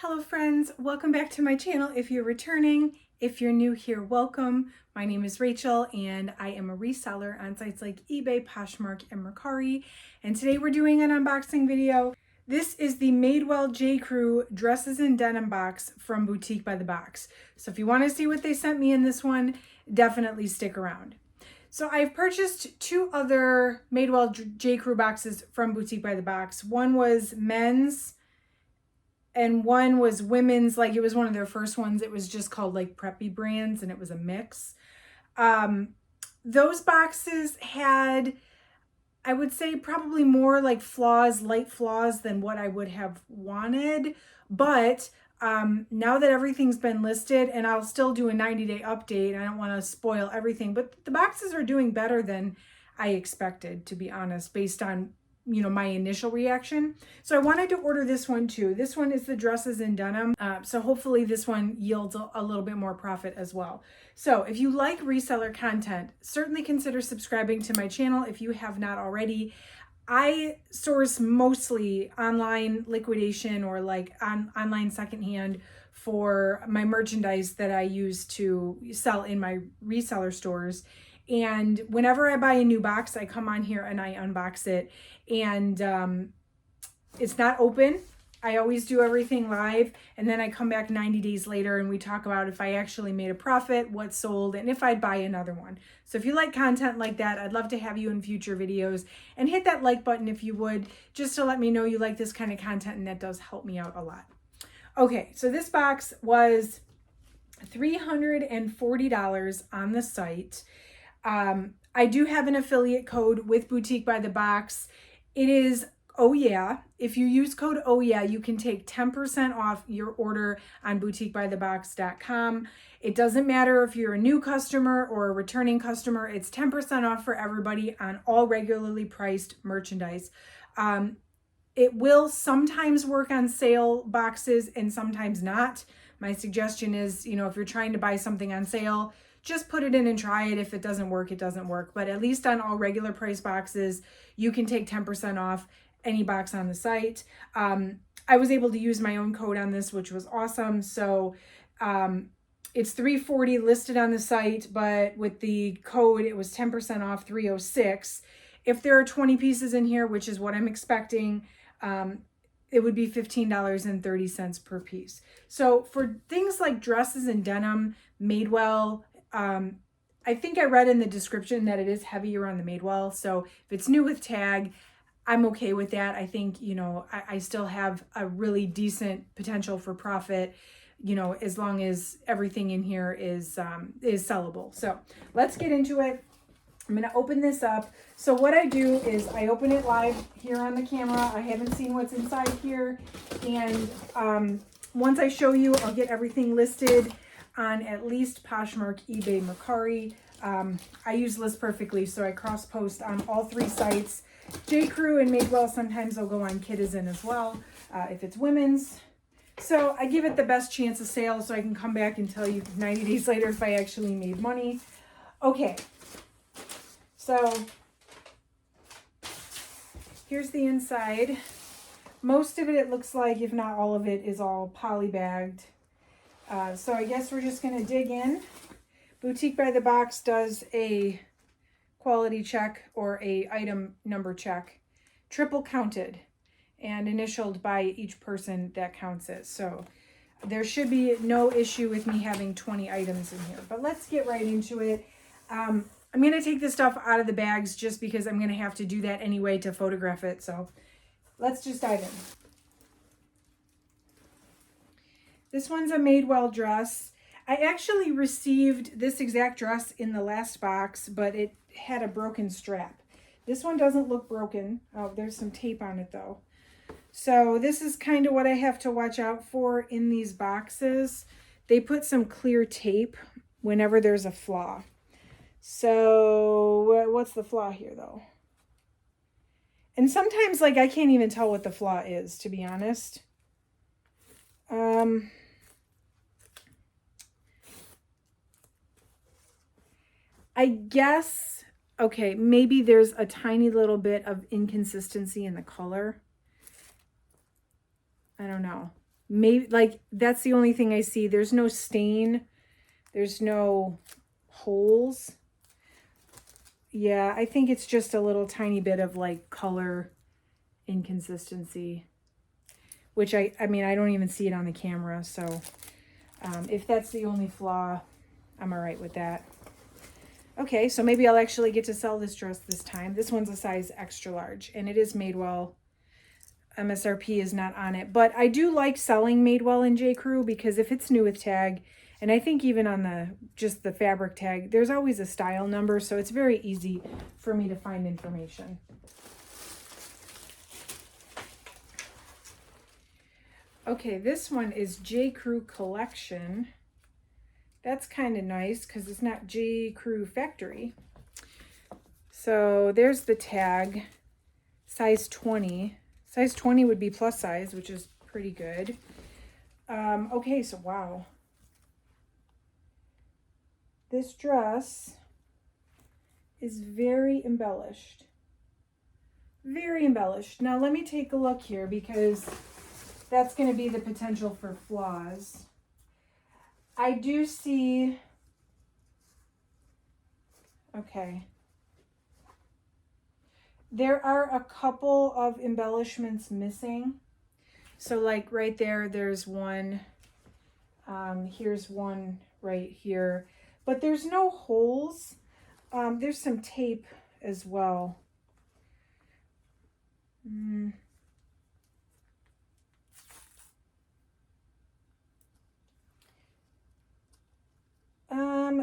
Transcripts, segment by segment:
Hello friends, welcome back to my channel. If you're returning, if you're new here, welcome. My name is Rachel and I am a reseller on sites like eBay, Poshmark, and Mercari. And today we're doing an unboxing video. This is the Madewell J. Crew Dresses in Denim box from Boutique by the Box. So if you want to see what they sent me in this one, definitely stick around. So I've purchased two other Madewell J. Crew boxes from Boutique by the Box. One was men's and one was women's, like it was one of their first ones. It was just called like Preppy Brands and it was a mix. Those boxes had, I would say, probably more like flaws, light flaws than what I would have wanted. But now that everything's been listed, and I'll still do a 90-day update, I don't want to spoil everything, but the boxes are doing better than I expected, to be honest, based on my initial reaction. So I wanted to order this one too. This one is the Dresses in Denim. So hopefully this one yields a little bit more profit as well. So if you like reseller content, certainly consider subscribing to my channel if you have not already. I source mostly online liquidation or like online secondhand for my merchandise that I use to sell in my reseller stores. And whenever I buy a new box, I come on here and I unbox it. And it's not open. I always do everything live. And then I come back 90 days later and we talk about if I actually made a profit, what sold, and if I'd buy another one. So if you like content like that, I'd love to have you in future videos. And hit that like button if you would, just to let me know you like this kind of content, and that does help me out a lot. Okay, so this box was $340 on the site. I do have an affiliate code with Boutique by the Box. It is Oh Yeah. If you use code Oh Yeah, you can take 10% off your order on boutiquebythebox.com. It doesn't matter if you're a new customer or a returning customer. It's 10% off for everybody on all regularly priced merchandise. It will sometimes work on sale boxes and sometimes not. My suggestion is, if you're trying to buy something on sale, just put it in and try it. If it doesn't work, it doesn't work. But at least on all regular price boxes, you can take 10% off any box on the site. I was able to use my own code on this, which was awesome. So it's $340 listed on the site, but with the code, it was 10% off, $306. If there are 20 pieces in here, which is what I'm expecting, it would be $15.30 per piece. So for things like dresses in denim, Madewell, I think I read in the description that it is heavier on the Madewell. So if it's new with tag, I'm okay with that. I think, I still have a really decent potential for profit, as long as everything in here is sellable. So let's get into it. I'm going to open this up. So what I do is I open it live here on the camera. I haven't seen what's inside here. And once I show you, I'll get everything listed on at least Poshmark, eBay, Mercari. I use List Perfectly, so I cross post on all three sites. J. Crew and Madewell, sometimes I'll go on Kitizen as well, if it's women's. So I give it the best chance of sale so I can come back and tell you 90 days later if I actually made money. Okay, so here's the inside. Most of it, it looks like, if not all of it, is all poly bagged. So I guess we're just going to dig in. Boutique by the Box does a quality check or a item number check, triple counted and initialed by each person that counts it. So there should be no issue with me having 20 items in here, but let's get right into it. I'm going to take this stuff out of the bags just because I'm going to have to do that anyway to photograph it. So let's just dive in. This one's a Madewell dress. I actually received this exact dress in the last box, but it had a broken strap. This one doesn't look broken. Oh, there's some tape on it though. So this is kind of what I have to watch out for in these boxes. They put some clear tape whenever there's a flaw. So what's the flaw here though? And sometimes like I can't even tell what the flaw is, to be honest. I guess, okay, maybe there's a tiny little bit of inconsistency in the color. I don't know. Maybe, like, that's the only thing I see. There's no stain. There's no holes. Yeah, I think it's just a little tiny bit of like color inconsistency, which I mean, I don't even see it on the camera. So if that's the only flaw, I'm all right with that. Okay, so maybe I'll actually get to sell this dress this time. This one's a size extra large, and it is Madewell. MSRP is not on it, but I do like selling Madewell and J.Crew because if it's new with tag, and I think even on just the fabric tag, there's always a style number, so it's very easy for me to find information. Okay, this one is J.Crew Collection. That's kind of nice because it's not J.Crew Factory. So there's the tag, size 20. Size 20 would be plus size, which is pretty good. Okay, so wow. This dress is very embellished. Very embellished. Now let me take a look here because that's going to be the potential for flaws. I do see, okay. There are a couple of embellishments missing. So like right there, there's one. Here's one right here. But there's no holes. There's some tape as well.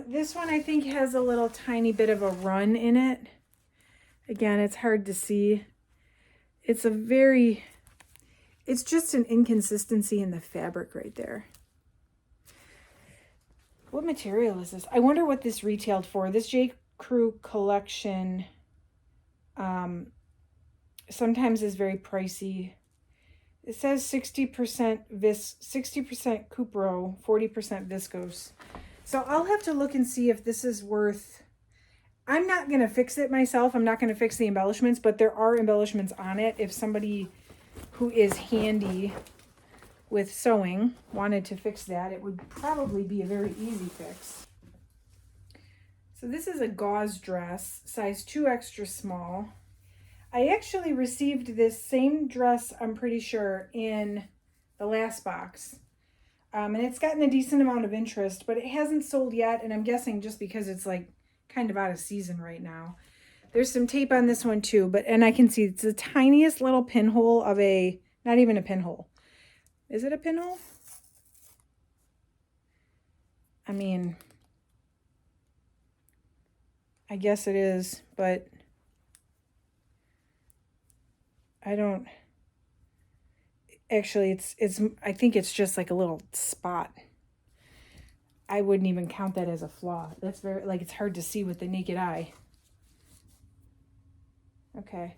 This one I think has a little tiny bit of a run in it. Again, it's hard to see. It's just an inconsistency in the fabric right there. What material is this? I wonder what this retailed for. This J.Crew Collection sometimes is very pricey. It says 60% 60% Cupro, 40% viscose. So I'll have to look and see if this is worth. I'm not going to fix it myself. I'm not going to fix the embellishments, but there are embellishments on it. If somebody who is handy with sewing wanted to fix that, it would probably be a very easy fix. So this is a gauze dress, size 2 extra small. I actually received this same dress, I'm pretty sure, in the last box. And it's gotten a decent amount of interest, but it hasn't sold yet, and I'm guessing just because it's like kind of out of season right now. There's some tape on this one too, and I can see it's the tiniest little pinhole of not even a pinhole. Is it a pinhole? I mean, I guess it is, but I don't, actually I think it's just like a little spot. I wouldn't even count that as a flaw. That's very, like, it's hard to see with the naked eye. Okay.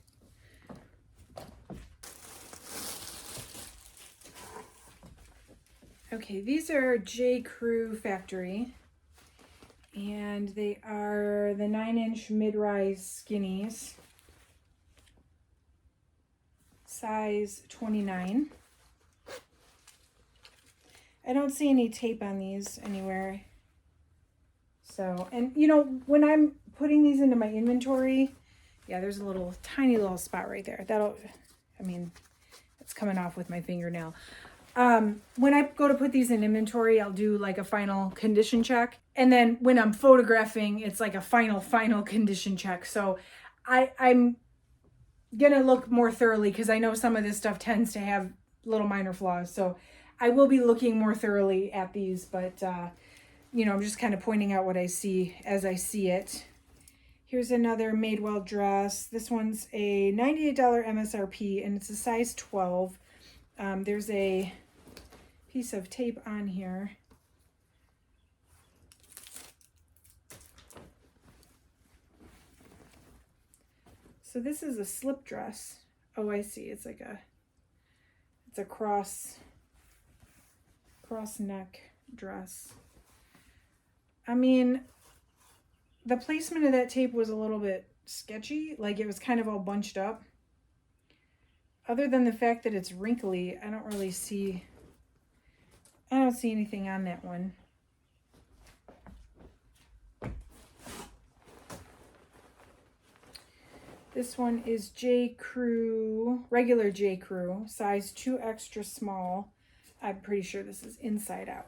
Okay, these are J.Crew Factory, and they are the 9-inch mid-rise skinnies, size 29. I don't see any tape on these anywhere. So, and you know, when I'm putting these into my inventory, yeah, there's a tiny little spot right there. It's coming off with my fingernail. When I go to put these in inventory, I'll do like a final condition check. And then when I'm photographing, it's like a final condition check. So I'm going to look more thoroughly because I know some of this stuff tends to have little minor flaws. So I will be looking more thoroughly at these, but, you know, I'm just kind of pointing out what I see as I see it. Here's another Madewell dress. This one's a $98 MSRP, and it's a size 12. There's a piece of tape on here. So this is a slip dress. Oh, I see. It's like it's a cross neck dress. I mean, the placement of that tape was a little bit sketchy. Like, it was kind of all bunched up. Other than the fact that it's wrinkly, I don't really see don't see anything on that one. This one is J. Crew, regular J. Crew, size 2 extra small. I'm pretty sure this is inside out.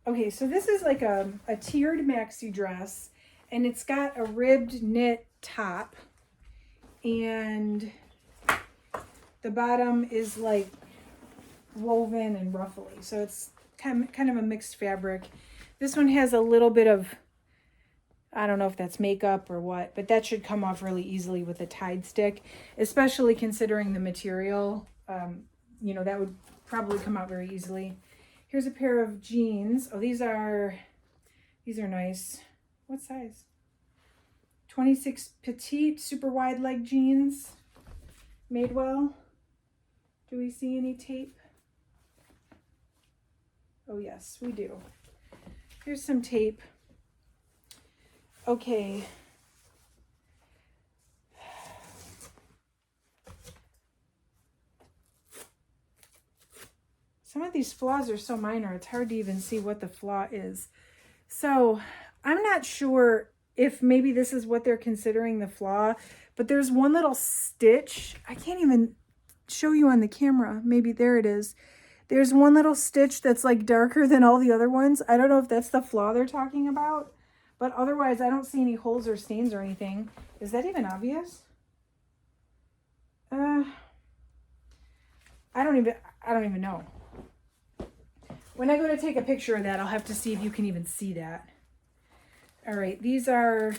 Okay, so this is like a tiered maxi dress, and it's got a ribbed knit top, and the bottom is like woven and ruffly, so it's kind of a mixed fabric. This one has a little bit of, I don't know if that's makeup or what, but that should come off really easily with a Tide stick, especially considering the material. You know, that would probably come out very easily. Here's a pair of jeans. Oh, these are nice. What size? 26 petite, super wide leg jeans. Madewell. Do we see any tape? Oh yes, we do. Here's some tape. Okay. Some of these flaws are so minor, it's hard to even see what the flaw is. So I'm not sure if maybe this is what they're considering the flaw, but there's one little stitch. I can't even show you on the camera. Maybe there it is. There's one little stitch that's like darker than all the other ones. I don't know if that's the flaw they're talking about, but otherwise I don't see any holes or stains or anything. Is that even obvious? I don't even know. When I go to take a picture of that, I'll have to see if you can even see that. All right, these are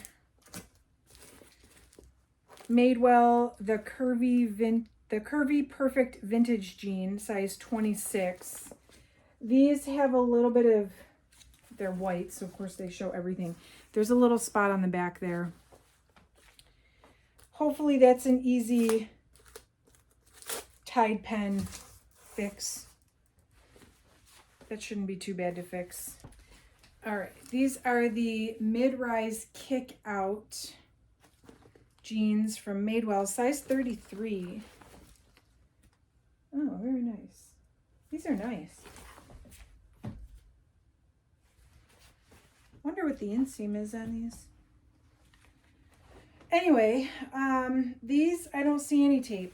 Madewell, the curvy perfect vintage jean, size 26. These have a little bit of, they're white, so of course they show everything. There's a little spot on the back there. Hopefully that's an easy Tide pen fix. That shouldn't be too bad to fix. All right, these are the mid-rise kick out jeans from Madewell, size 33. Oh, very nice. These are nice. Wonder what the inseam is on these. Anyway, these, I don't see any tape.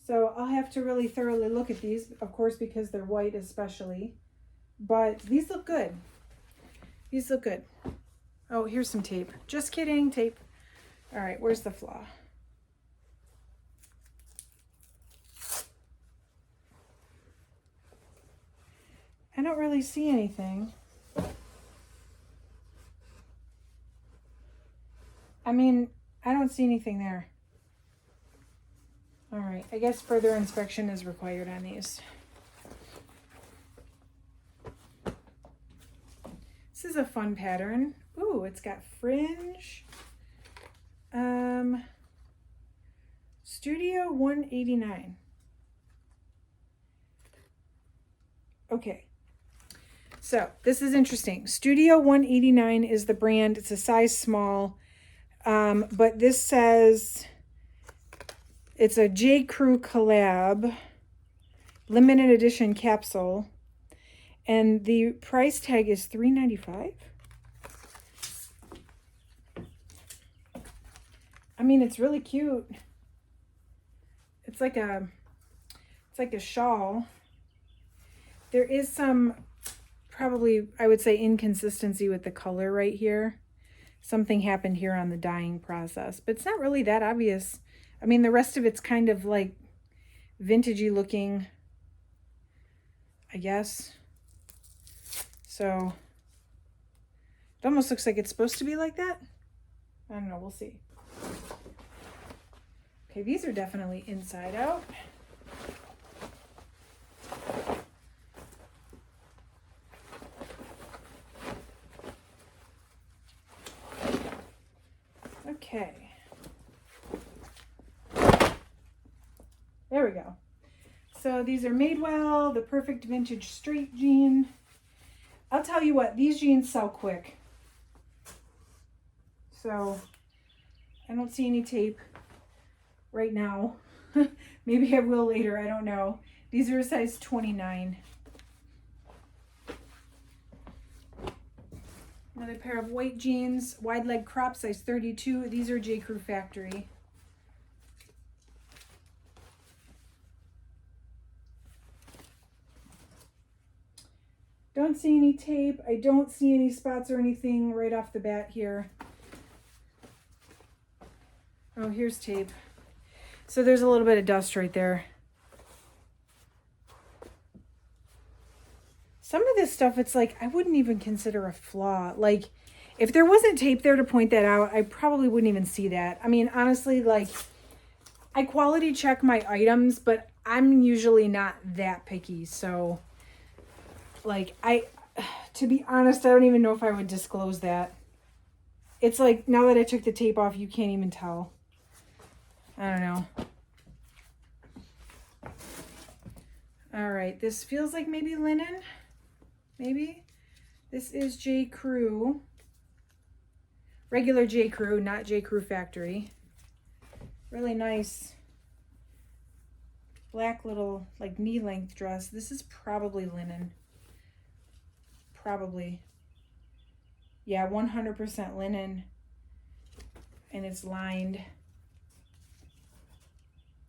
So I'll have to really thoroughly look at these, of course, because they're white especially. But these look good. These look good. Oh, here's some tape. Just kidding, tape. All right, where's the flaw? I don't really see anything. I mean, I don't see anything there. All right, I guess further inspection is required on these. This is a fun pattern. Ooh, it's got fringe. Studio 189. Okay, so this is interesting. Studio 189 is the brand. It's a size small, but this says it's a J. Crew collab, limited edition capsule, and the price tag is $3.95. I mean, it's really cute. It's like a shawl. There is some, probably, I would say, inconsistency with the color right here. Something happened here on the dyeing process, but it's not really that obvious. I mean, the rest of it's kind of like vintagey looking, I guess. So it almost looks like it's supposed to be like that. I don't know, we'll see. Okay, these are definitely inside out. Okay. There we go. So these are Madewell, the perfect vintage straight jean. I'll tell you what, these jeans sell quick. So I don't see any tape right now. Maybe I will later, I don't know. These are a size 29. Another pair of white jeans, wide leg crop, size 32. These are J.Crew Factory. Don't see any tape. I don't see any spots or anything right off the bat here. Oh, here's tape. So there's a little bit of dust right there. Some of this stuff, it's like, I wouldn't even consider a flaw. Like, if there wasn't tape there to point that out, I probably wouldn't even see that. I mean, honestly, like, I quality check my items, but I'm usually not that picky. So, like, to be honest, I don't even know if I would disclose that. It's like, now that I took the tape off, you can't even tell. I don't know. All right, this feels like maybe linen. Maybe. This is J.Crew. Regular J.Crew, not J.Crew Factory. Really nice black little like knee length dress. This is probably linen. Probably. Yeah, 100% linen. And it's lined.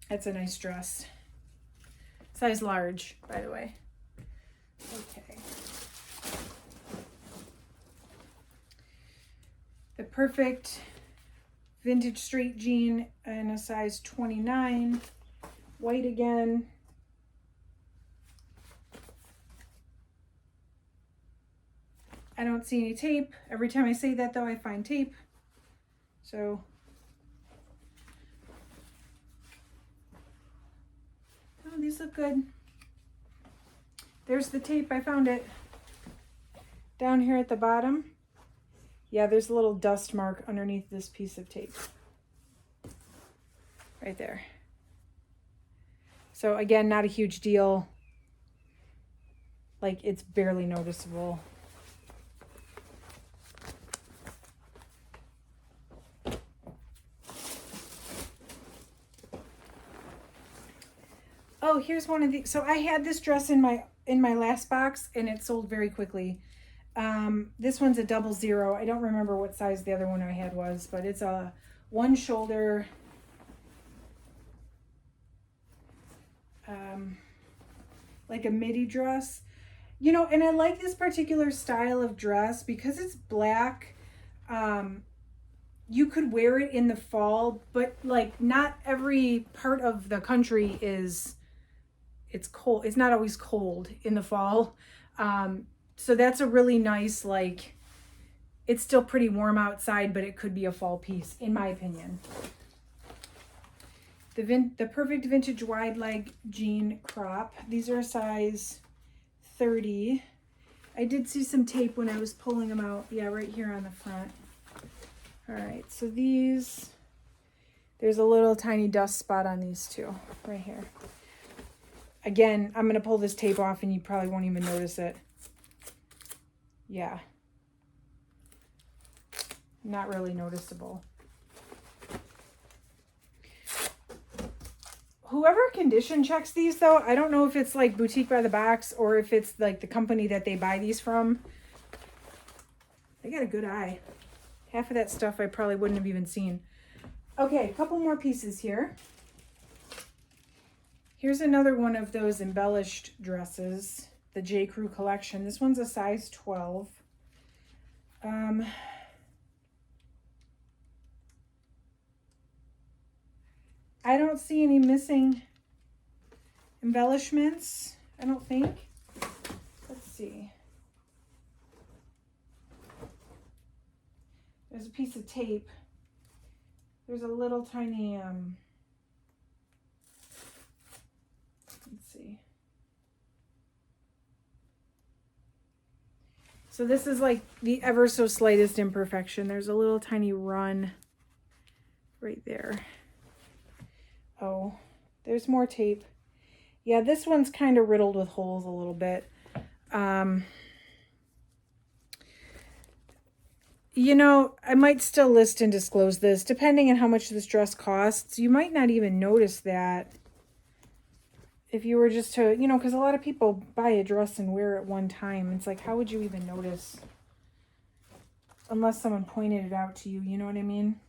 That's a nice dress. Size large, by the way. Okay. The perfect vintage straight jean in a size 29. White again. I don't see any tape. Every time I say that though, I find tape. So oh, these look good. There's the tape. I found it down here at the bottom. Yeah, there's a little dust mark underneath this piece of tape. Right there. So again, not a huge deal. Like, it's barely noticeable. Oh, here's one of the, so I had this dress in my last box and it sold very quickly. This one's a 00. I don't remember what size the other one I had was, but it's a one shoulder, like a midi dress, you know, and I like this particular style of dress because it's black. You could wear it in the fall, but like not every part of the country it's cold. It's not always cold in the fall. So that's a really nice, like, it's still pretty warm outside, but it could be a fall piece, in my opinion. The perfect vintage wide leg jean crop. These are a size 30. I did see some tape when I was pulling them out. Yeah, right here on the front. All right, so these, there's a little tiny dust spot on these too, right here. Again, I'm going to pull this tape off and you probably won't even notice it. Yeah. Not really noticeable. Whoever condition checks these though, I don't know if it's like Boutique by the Box or if it's like the company that they buy these from. They got a good eye. Half of that stuff I probably wouldn't have even seen. Okay, a couple more pieces here. Here's another one of those embellished dresses, the J.Crew collection. This one's a size 12. I don't see any missing embellishments, I don't think. Let's see. There's a piece of tape. There's a little tiny, let's see. So this is like the ever so slightest imperfection. There's a little tiny run right there. Oh, there's more tape. Yeah, this one's kind of riddled with holes a little bit. You know, I might still list and disclose this, depending on how much this dress costs. You might not even notice that if you were just to, you know, because a lot of people buy a dress and wear it one time. It's like, how would you even notice? Unless someone pointed it out to you, you know what I mean?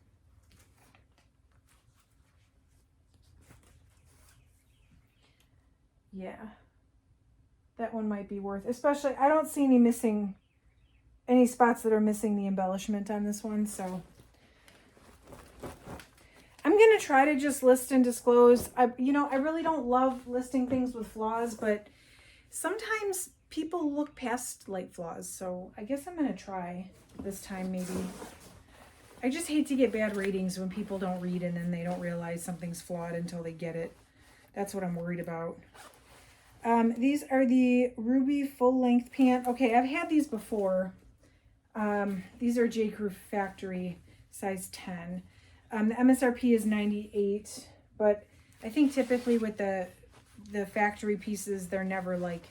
Yeah. That one might be worth, especially, I don't see any spots that are missing the embellishment on this one, so I'm going to try to just list and disclose. I really don't love listing things with flaws, but sometimes people look past light flaws, so I guess I'm going to try this time maybe. I just hate to get bad ratings when people don't read and then they don't realize something's flawed until they get it. That's what I'm worried about. These are the Ruby full-length pant. Okay, I've had these before. These are J. Crew Factory, size 10. The MSRP is $98, but I think typically with the factory pieces, they're never like,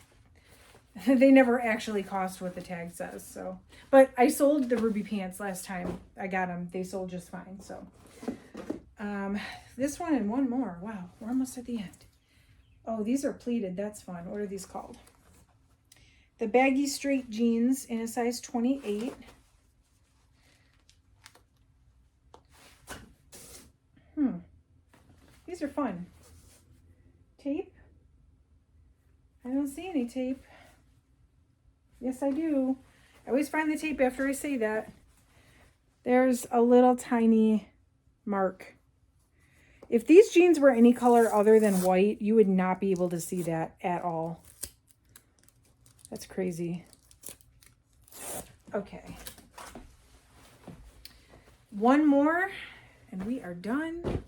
they never actually cost what the tag says. So, but I sold the Ruby pants last time I got them. They sold just fine. So, this one and one more. Wow, we're almost at the end. Oh, these are pleated. That's fun. What are these called? The baggy straight jeans in a size 28. These are fun. Tape? I don't see any tape. Yes, I do. I always find the tape after I say that. There's a little tiny mark. If these jeans were any color other than white, you would not be able to see that at all. That's crazy. Okay. One more, and we are done.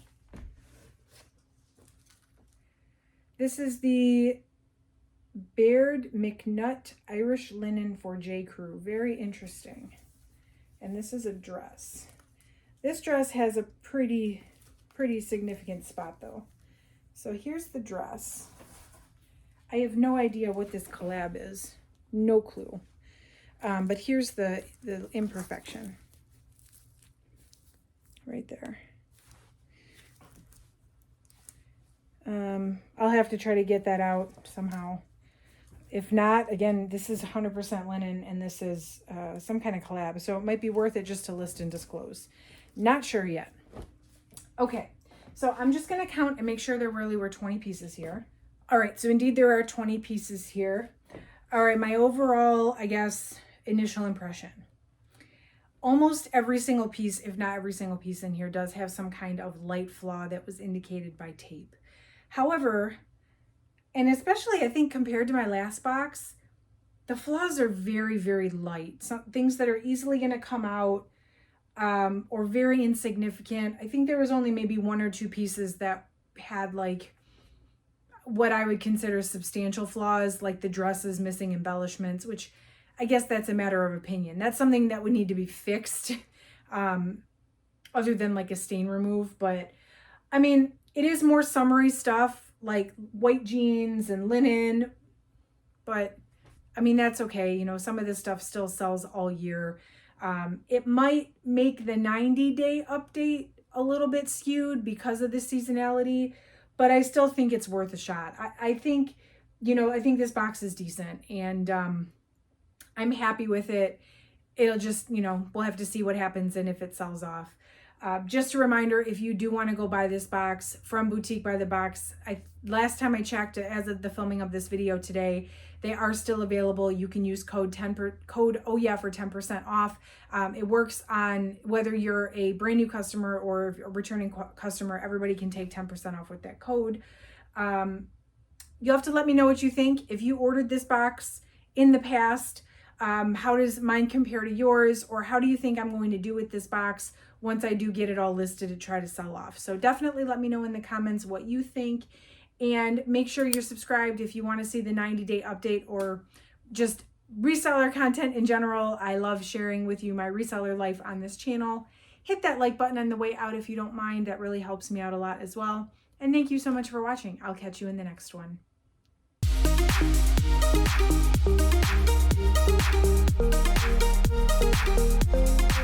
This is the Baird McNutt Irish linen for J. Crew. Very interesting. And this is a dress. This dress has a pretty significant spot though. So here's the dress. I have no idea what this collab is. No clue. But here's the imperfection. Right there. I'll have to try to get that out somehow. If not, again, this is 100% linen and this is some kind of collab. So it might be worth it just to list and disclose. Not sure yet. Okay, so I'm just going to count and make sure there really were 20 pieces here. All right, so indeed there are 20 pieces here. All right, my overall, I guess, initial impression. Almost every single piece, if not every single piece in here, does have some kind of light flaw that was indicated by tape. However, and especially I think compared to my last box, the flaws are very light. Some things that are easily going to come out or very insignificant. I think there was only maybe one or two pieces that had like what I would consider substantial flaws, like the dresses missing embellishments, which I guess that's a matter of opinion. That's something that would need to be fixed other than like a stain remove. But I mean, it is more summery stuff like white jeans and linen, but I mean, that's okay. You know, some of this stuff still sells all year. It might make the 90-day update a little bit skewed because of the seasonality, but I still think it's worth a shot. I think, you know, I think this box is decent and I'm happy with it. It'll just, you know, we'll have to see what happens and if it sells off. Just a reminder, if you do want to go buy this box from Boutique by the Box, last time I checked, as of the filming of this video today, they are still available. You can use code oh yeah for 10% off. It works on whether you're a brand new customer or a returning customer. Everybody can take 10% off with that code. You'll have to let me know what you think. If you ordered this box in the past, how does mine compare to yours, or how do you think I'm going to do with this box once I do get it all listed to try to sell off? So definitely let me know in the comments what you think, and make sure you're subscribed if you want to see the 90-day update or just reseller content in general. I love sharing with you my reseller life on this channel. Hit that like button on the way out if you don't mind. That really helps me out a lot as well. And thank you so much for watching. I'll catch you in the next one. Thank you.